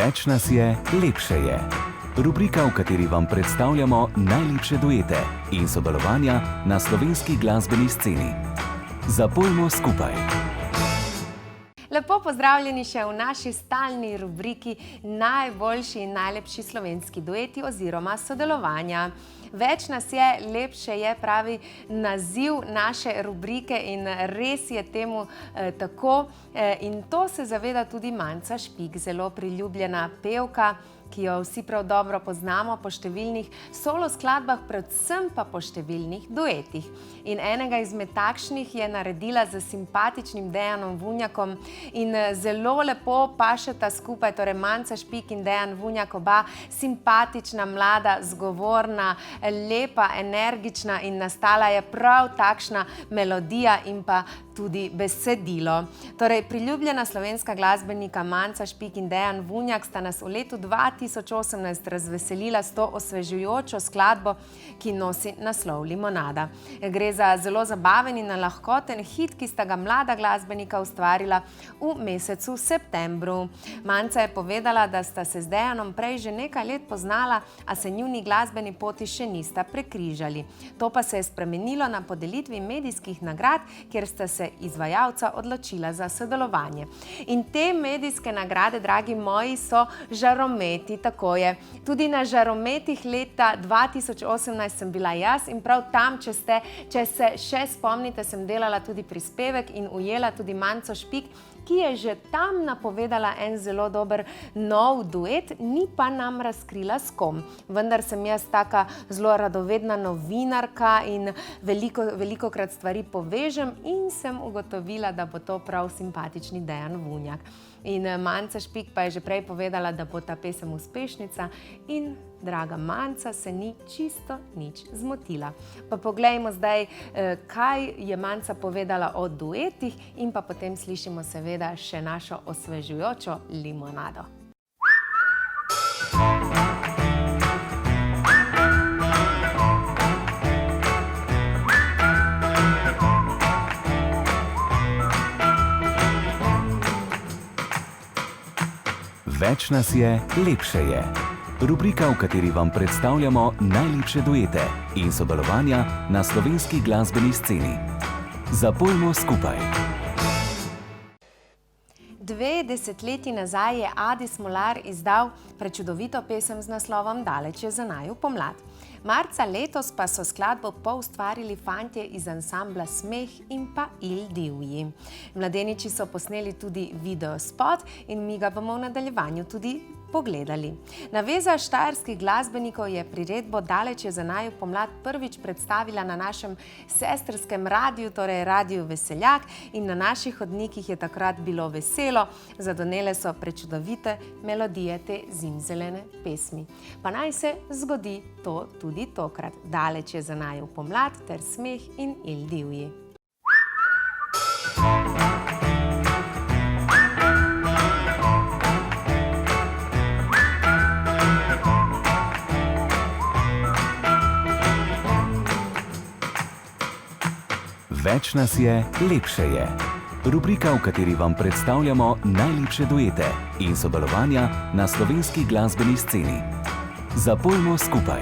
Več nas je, lepše je. Rubrika, v kateri vam predstavljamo najlepše duete in sodelovanja na slovenski glasbeni sceni. Zapojmo skupaj. Lepo pozdravljeni še v naši stalni rubriki Najboljši in najlepši slovenski dueti oziroma sodelovanja. Več nas je, lepše je, pravi naziv naše rubrike in res je temu tako. In to se zaveda tudi Manca Špik, zelo priljubljena pevka, ki jo vsi prav dobro poznamo po številnih solo skladbah, predvsem pa po številnih duetih. In enega izmed takšnih je naredila z simpatičnim Dejanom Vunjakom in zelo lepo pašeta skupaj, torej Manca Špik in Dejan Vunjak, oba simpatična, mlada, zgovorna, lepa, energična in nastala je prav takšna melodija in pa tudi besedilo. Torej, priljubljena slovenska glasbenika Manca Špik in Dejan Vunjak sta nas v letu 2018 razveselila s to osvežujočo skladbo, ki nosi naslov Limonada. Gre za zelo zabaven in lahkoten hit, ki sta ga mlada glasbenika ustvarila v mesecu septembru. Manca je povedala, da sta se z Dejanom prej že nekaj let poznala, a se njuni glasbeni poti še nista prekrižali. To pa se je spremenilo na podelitvi medijskih nagrad, kjer sta se izvajalca odločila za sodelovanje. In te medijske nagrade, dragi moji, so žarometi, tako je. Tudi na žarometih leta 2018 sem bila jaz in prav tam, če se še spomnite, sem delala tudi prispevek in ujela tudi Manco Špik, ki je že tam napovedala en zelo dober nov duet, ni pa nam razkrila s kom. Vendar sem jaz taka zelo radovedna novinarka in velikokrat stvari povežem in sem ugotovila, da bo to prav simpatični Dejan Vunjak. In Manca Špik pa je že prej povedala, da bo ta pesem uspešnica in draga Manca se ni čisto nič zmotila. Pa poglejmo zdaj, kaj je Manca povedala o duetih in pa potem slišimo seveda še našo osvežujočo Limonado. Več nas je, lepše je. Rubrika, v kateri vam predstavljamo najlepše duete in sodelovanja na slovenski glasbeni sceni. Zapojmo skupaj. 2 desetletji nazaj je Adi Smolar izdal prečudovito pesem z naslovom Daleč je za naju pomlad. Marca letos pa so skladbo poustvarili fantje iz ansambla Smeh in pa Il Divji. Mladeniči so posneli tudi videospot in mi ga bomo v nadaljevanju tudi pogledali. Naveza štajerskih glasbenikov je priredbo Daleč je za naju pomlad prvič predstavila na našem sestrskem radiju, torej Radiju Veseljak, in na naših hodnikih je takrat bilo veselo, zadonele so prečudovite melodije te zimzelene pesmi. Pa naj se zgodi to tudi tokrat. Daleč je za naju pomlad ter Smeh in Il Divji. Več nas je, lepše je. Rubrika, v kateri vam predstavljamo najlepše duete in sodelovanja na slovenski glasbeni sceni. Zapojmo skupaj.